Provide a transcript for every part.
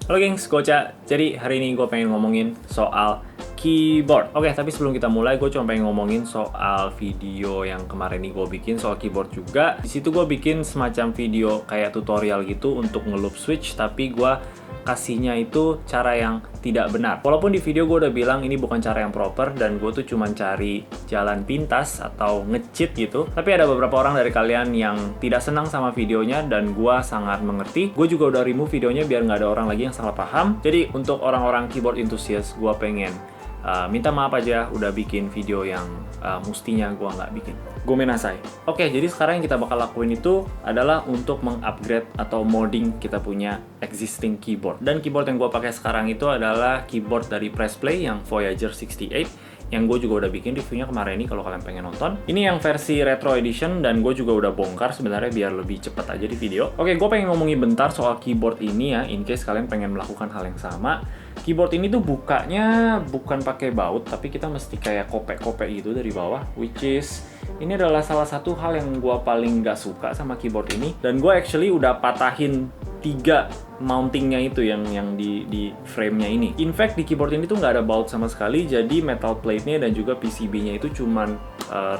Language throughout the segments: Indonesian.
Halo gengs, Goca. Jadi hari ini gue pengen ngomongin soal keyboard. Oke, tapi sebelum kita mulai, gue cuma pengen ngomongin soal video yang kemarin nih gue bikin soal keyboard juga. Di situ gue bikin semacam video kayak tutorial gitu untuk ngeloop switch, tapi gue kasihnya itu cara yang tidak benar. Walaupun di video gue udah bilang ini bukan cara yang proper dan gue tuh cuma cari jalan pintas atau nge-cheat gitu. Tapi ada beberapa orang dari kalian yang tidak senang sama videonya dan gue sangat mengerti. Gue juga udah remove videonya biar nggak ada orang lagi yang salah paham. Jadi untuk orang-orang keyboard enthusiast, gue pengen minta maaf aja udah bikin video yang mustinya gue nggak bikin. Gomenasai. Oke, jadi sekarang yang kita bakal lakuin itu adalah untuk mengupgrade atau modding kita punya existing keyboard. Dan keyboard yang gue pakai sekarang itu adalah keyboard dari Pressplay yang Voyager 68 yang gue juga udah bikin reviewnya kemarin ini kalau kalian pengen nonton. Ini yang versi retro edition dan gue juga udah bongkar sebenarnya biar lebih cepet aja di video. Oke, gue pengen ngomongin bentar soal keyboard ini ya, in case kalian pengen melakukan hal yang sama. Keyboard ini tuh bukanya bukan pakai baut, tapi kita mesti kayak kopek-kopek gitu dari bawah, which is ini adalah salah satu hal yang gue paling gak suka sama keyboard ini. Dan gue actually udah patahin 3 mountingnya itu yang di frame-nya ini. In fact, di keyboard ini tuh nggak ada baut sama sekali, jadi metal plate-nya dan juga PCB-nya itu cuman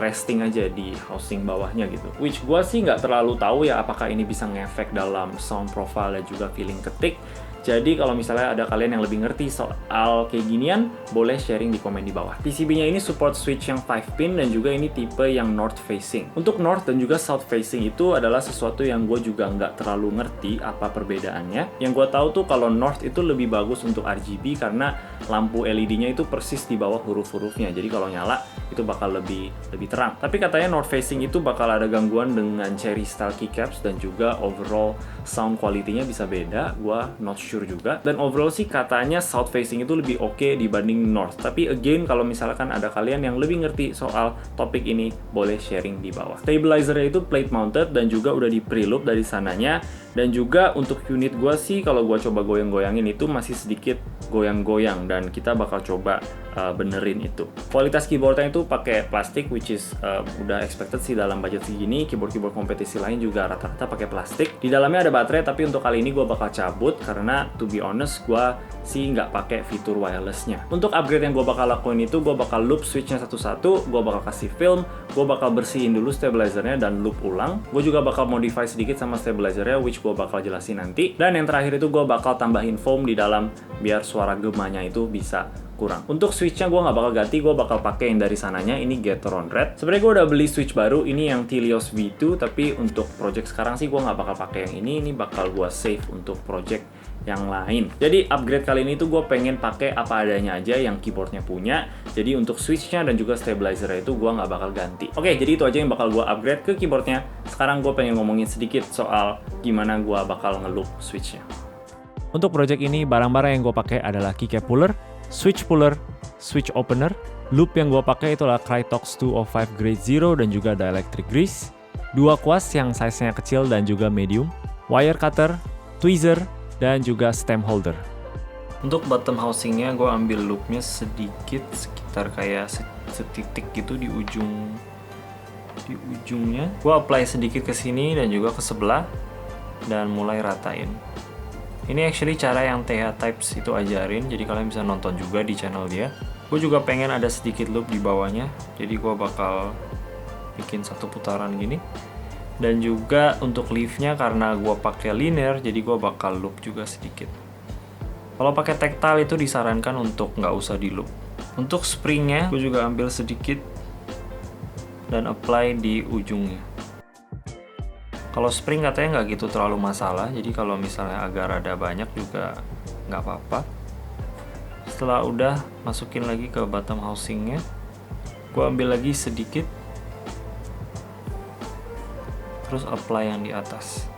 resting aja di housing bawahnya gitu. Which gue sih nggak terlalu tahu ya apakah ini bisa ngefek dalam sound profile dan juga feeling ketik. Jadi kalau misalnya ada kalian yang lebih ngerti soal kayak ginian, boleh sharing di komen di bawah. PCB-nya ini support switch yang 5 pin dan juga ini tipe yang north facing. Untuk north dan juga south facing itu adalah sesuatu yang gue juga nggak terlalu ngerti apa perbedaannya. Yang gue tahu tuh kalau north itu lebih bagus untuk RGB karena lampu LED-nya itu persis di bawah huruf-hurufnya. Jadi kalau nyala itu bakal lebih terang. Tapi katanya north facing itu bakal ada gangguan dengan cherry style keycaps dan juga overall sound quality-nya bisa beda. Gue not sure juga. Dan overall sih katanya south facing itu lebih oke dibanding north. Tapi again kalau misalkan ada kalian yang lebih ngerti soal topik ini, boleh sharing di bawah. Stabilizer-nya itu plate mounted dan juga udah di preloop dari sananya. Dan juga untuk unit gua sih kalau gua coba goyang-goyangin itu masih sedikit goyang-goyang dan kita bakal coba benerin itu. Kualitas keyboardnya itu pakai plastik, which is udah expected sih dalam budget segini. Keyboard kompetisi lain juga rata-rata pakai plastik. Di dalamnya ada baterai, tapi untuk kali ini gue bakal cabut karena to be honest gue sih nggak pakai fitur wirelessnya. Untuk upgrade yang gue bakal lakuin itu gue bakal loop switchnya satu-satu, gue bakal kasih film, gue bakal bersihin dulu stabilizernya dan loop ulang. Gue juga bakal modify sedikit sama stabilizernya, which gue bakal jelasin nanti. Dan yang terakhir itu gue bakal tambahin foam di dalam biar suara gemanya itu bisa kurang. Untuk switchnya gue nggak bakal ganti, gue bakal pakai yang dari sananya. Ini Gateron Red. Sebenarnya gue udah beli switch baru, ini yang Telios V2, tapi untuk project sekarang sih gue nggak bakal pakai yang ini bakal gue save untuk project yang lain. Jadi upgrade kali ini tuh gue pengen pakai apa adanya aja yang keyboardnya punya. Jadi untuk switchnya dan juga stabilizer itu gue nggak bakal ganti. Oke, jadi itu aja yang bakal gue upgrade ke keyboardnya. Sekarang gue pengen ngomongin sedikit soal gimana gue bakal ngeloop switchnya. Untuk project ini barang-barang yang gue pakai adalah keycap puller, switch puller, switch opener. Loop yang gue pakai itulah Krytox 205 Grade Zero dan juga dielectric grease. 2 kuas yang size-nya kecil dan juga medium. Wire cutter, tweezer, dan juga stem holder. Untuk bottom housingnya gue ambil loopnya sedikit, sekitar kayak setitik gitu di ujungnya. Gue apply sedikit ke sini dan juga ke sebelah dan mulai ratain. Ini actually cara yang TH Types itu ajarin, jadi kalian bisa nonton juga di channel dia. Gue juga pengen ada sedikit loop di bawahnya, jadi gue bakal bikin satu putaran gini. Dan juga untuk leaf-nya karena gue pakai linear, jadi gue bakal loop juga sedikit. Kalau pakai tactile itu disarankan untuk nggak usah di loop. Untuk springnya, gue juga ambil sedikit dan apply di ujungnya. Kalau spring katanya nggak gitu terlalu masalah, jadi kalau misalnya agak rada banyak juga nggak apa-apa. Setelah udah masukin lagi ke bottom housingnya, gue ambil lagi sedikit, terus apply yang di atas.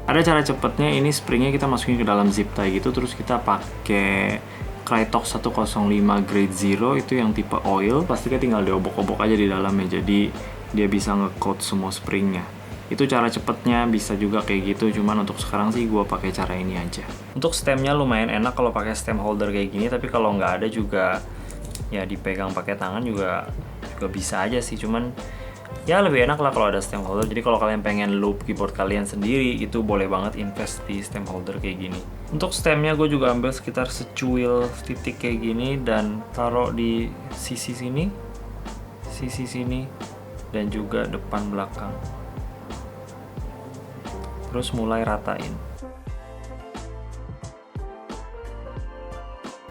Ada cara cepetnya, ini springnya kita masukin ke dalam zip tie gitu, terus kita pakai Krytox 105 Grade Zero itu yang tipe oil. Plastiknya tinggal diobok-obok aja di dalamnya, jadi dia bisa nge-coat semua springnya. Itu cara cepetnya, bisa juga kayak gitu, cuman untuk sekarang sih gue pakai cara ini aja. Untuk stemnya lumayan enak kalau pakai stem holder kayak gini, tapi kalau nggak ada juga ya dipegang pakai tangan juga bisa aja sih, cuman Ya lebih enak lah kalau ada stem holder. Jadi kalau kalian pengen loop keyboard kalian sendiri, itu boleh banget invest di stem holder kayak gini. Untuk stemnya gue juga ambil sekitar secuil titik kayak gini dan taruh di sisi sini, dan juga depan belakang. Terus mulai ratain.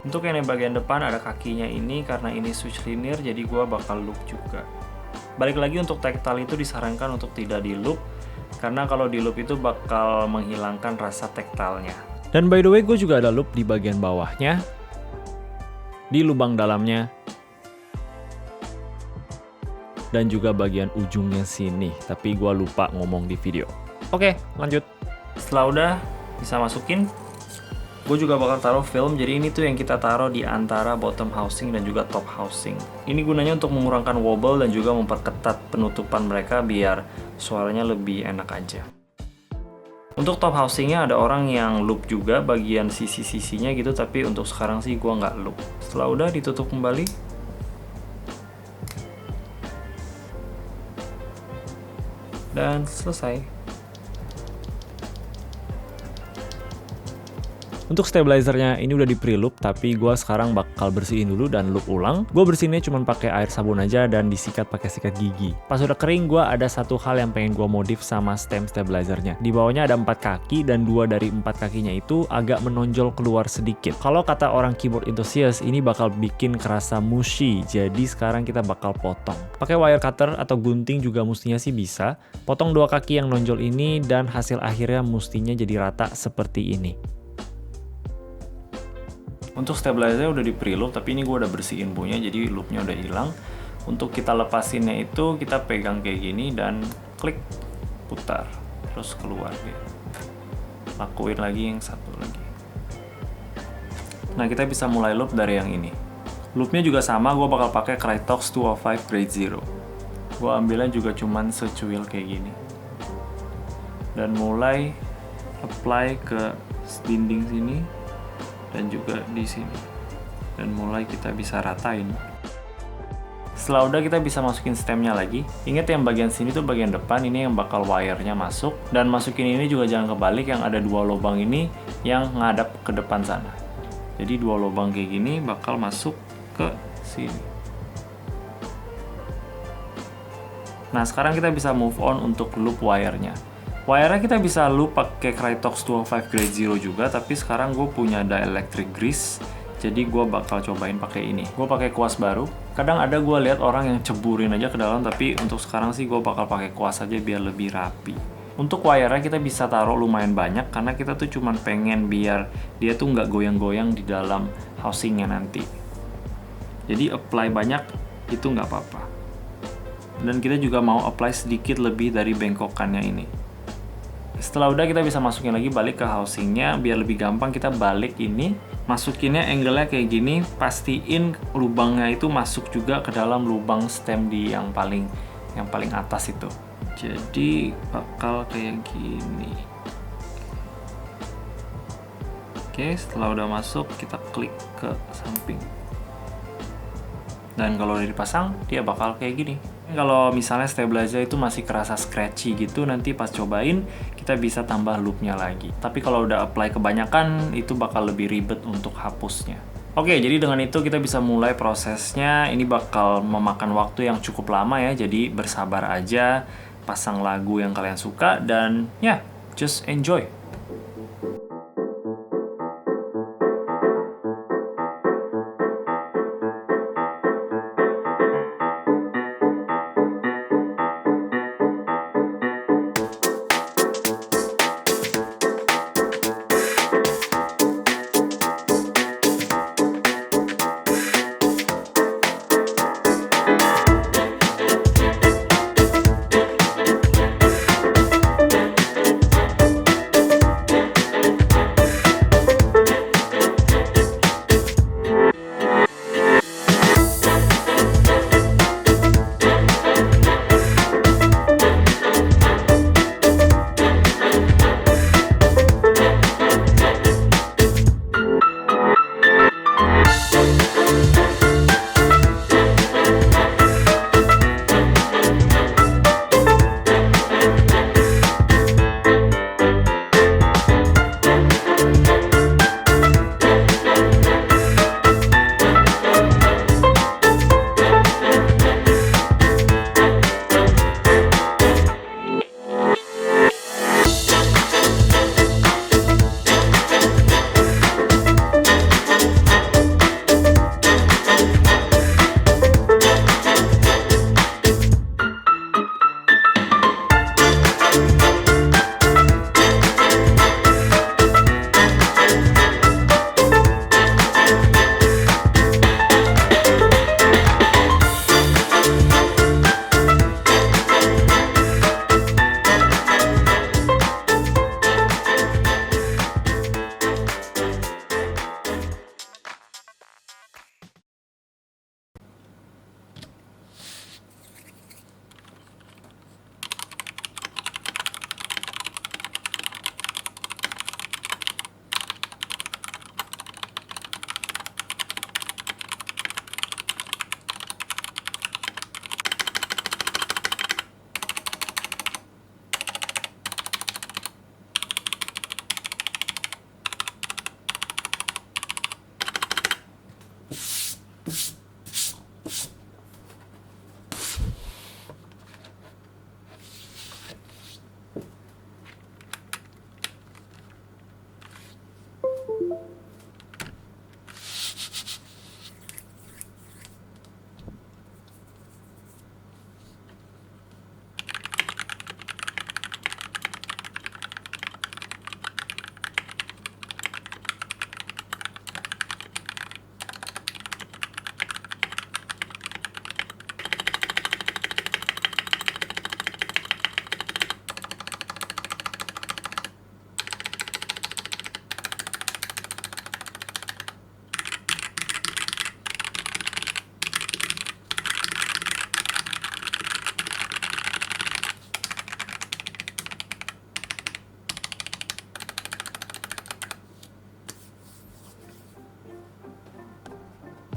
Untuk yang bagian depan ada kakinya ini, karena ini switch linear jadi gua bakal loop juga. Balik lagi untuk tactile itu disarankan untuk tidak di loop, karena kalau di loop itu bakal menghilangkan rasa tactile-nya. Dan by the way gue juga ada loop di bagian bawahnya, di lubang dalamnya, dan juga bagian ujungnya sini, tapi gua lupa ngomong di video. Oke, lanjut. Setelah udah bisa masukin, gue juga bakal taruh film. Jadi ini tuh yang kita taruh di antara bottom housing dan juga top housing. Ini gunanya untuk mengurangkan wobble dan juga memperketat penutupan mereka biar suaranya lebih enak aja. Untuk top housingnya ada orang yang loop juga bagian sisi-sisinya gitu, tapi untuk sekarang sih gue nggak loop. Setelah udah ditutup kembali, dan selesai. Untuk stabilizernya ini udah di pre-loop, tapi gue sekarang bakal bersihin dulu dan loop ulang. Gue bersihinnya cuma pakai air sabun aja dan disikat pakai sikat gigi. Pas udah kering, gue ada satu hal yang pengen gue modif sama stem stabilizernya. Di bawahnya ada 4 kaki dan 2 dari 4 kakinya itu agak menonjol keluar sedikit. Kalau kata orang keyboard enthusiast, ini bakal bikin kerasa mushy. Jadi sekarang kita bakal potong. Pakai wire cutter atau gunting juga mestinya sih bisa. Potong 2 kaki yang nonjol ini dan hasil akhirnya mestinya jadi rata seperti ini. Untuk stabilizer udah di preloop, tapi ini gue udah bersihin punya, jadi loopnya udah hilang. Untuk kita lepasinnya itu kita pegang kayak gini dan klik, putar, terus keluar gitu. Lakuin lagi yang satu lagi. Nah kita bisa mulai loop dari yang ini. Loopnya juga sama, gue bakal pakai Krytox 205 Grade Zero. Gue ambilnya juga cuman secuil kayak gini. Dan mulai apply ke dinding sini dan juga di sini, dan mulai kita bisa ratain. Setelah udah kita bisa masukin stemnya lagi. Ingat yang bagian sini tuh bagian depan, ini yang bakal wire-nya masuk, dan masukin ini juga jangan kebalik, yang ada 2 lubang ini yang ngadap ke depan sana. Jadi 2 lubang kayak gini bakal masuk ke sini. Nah sekarang kita bisa move on untuk loop wire-nya. Wire-nya kita bisa loop pakai Krytox 205 Grade Zero juga, tapi sekarang gue punya dielectric grease, jadi gue bakal cobain pakai ini. Gue pakai kuas baru. Kadang ada gue lihat orang yang ceburin aja ke dalam, tapi untuk sekarang sih gue bakal pakai kuas aja biar lebih rapi. Untuk wire-nya kita bisa taruh lumayan banyak, karena kita tuh cuman pengen biar dia tuh nggak goyang-goyang di dalam housingnya nanti. Jadi apply banyak itu nggak apa-apa. Dan kita juga mau apply sedikit lebih dari bengkokannya ini. Setelah udah kita bisa masukin lagi balik ke housingnya, biar lebih gampang kita balik ini, masukinnya angle-nya kayak gini, pastiin lubangnya itu masuk juga ke dalam lubang stem di yang paling atas itu. Jadi bakal kayak gini. Oke, setelah udah masuk kita klik ke samping. Dan kalau udah dipasang, dia bakal kayak gini. Kalau misalnya stabilizer itu masih kerasa scratchy gitu, nanti pas cobain kita bisa tambah loopnya lagi. Tapi kalau udah apply kebanyakan, itu bakal lebih ribet untuk hapusnya. Oke, jadi dengan itu kita bisa mulai prosesnya. Ini bakal memakan waktu yang cukup lama ya, jadi bersabar aja, pasang lagu yang kalian suka, dan ya, just enjoy.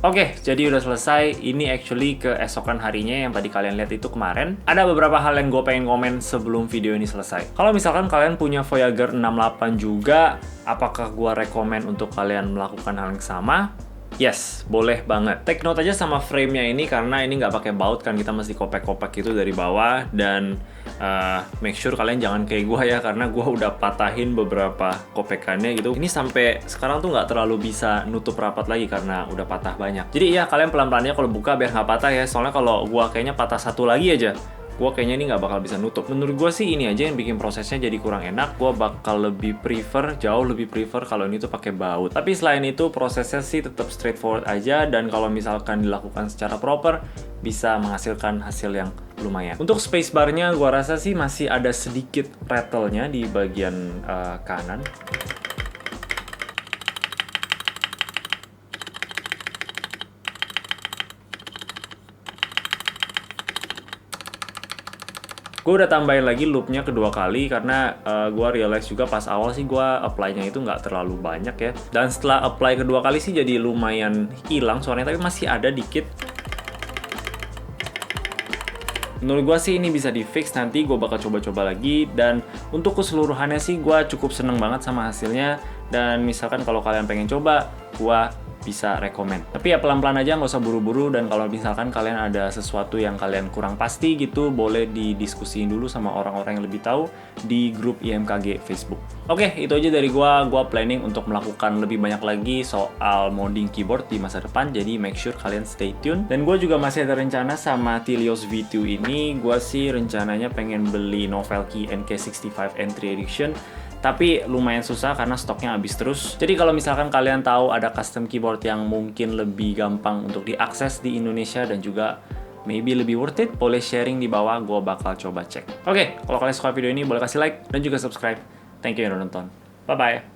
Oke, jadi udah selesai. Ini actually keesokan harinya yang tadi kalian lihat itu kemarin. Ada beberapa hal yang gue pengen komen sebelum video ini selesai. Kalau misalkan kalian punya Voyager 68 juga, apakah gue rekomen untuk kalian melakukan hal yang sama? Yes, boleh banget. Take note aja sama frame-nya ini karena ini nggak pakai baut kan, kita mesti kopek-kopek gitu dari bawah. Dan make sure kalian jangan kayak gue ya, karena gue udah patahin beberapa kopekannya gitu. Ini sampai sekarang tuh nggak terlalu bisa nutup rapat lagi karena udah patah banyak. Jadi ya kalian pelan-pelannya kalau buka biar nggak patah ya. Soalnya kalau gue kayaknya patah satu lagi aja, gue kayaknya ini nggak bakal bisa nutup. Menurut gue sih ini aja yang bikin prosesnya jadi kurang enak. Gue bakal jauh lebih prefer kalau ini tuh pakai baut. Tapi selain itu prosesnya sih tetap straightforward aja, dan kalau misalkan dilakukan secara proper bisa menghasilkan hasil yang lumayan. Untuk spacebar-nya gue rasa sih masih ada sedikit rattle-nya di bagian kanan. Gue udah tambahin lagi loopnya kedua kali karena gue realize juga pas awal sih gue apply-nya itu nggak terlalu banyak ya. Dan setelah apply kedua kali sih jadi lumayan hilang suaranya, tapi masih ada dikit. Menurut gue sih ini bisa di fix, nanti gue bakal coba-coba lagi. Dan untuk keseluruhannya sih gue cukup seneng banget sama hasilnya. Dan misalkan kalau kalian pengen coba, gue bisa rekomen. Tapi ya pelan-pelan aja, nggak usah buru-buru. Dan kalau misalkan kalian ada sesuatu yang kalian kurang pasti gitu, boleh didiskusiin dulu sama orang-orang yang lebih tahu di grup IMKG Facebook. Oke, itu aja dari gua. Gua planning untuk melakukan lebih banyak lagi soal modding keyboard di masa depan, jadi make sure kalian stay tune. Dan gua juga masih ada rencana sama Tilios V2 ini. Gua sih rencananya pengen beli Novelkey NK65 N3 Edition, tapi lumayan susah karena stoknya habis terus. Jadi kalau misalkan kalian tahu ada custom keyboard yang mungkin lebih gampang untuk diakses di Indonesia dan juga maybe lebih worth it, boleh sharing di bawah, gue bakal coba cek. Oke, kalau kalian suka video ini boleh kasih like dan juga subscribe. Thank you yang udah nonton. Bye-bye.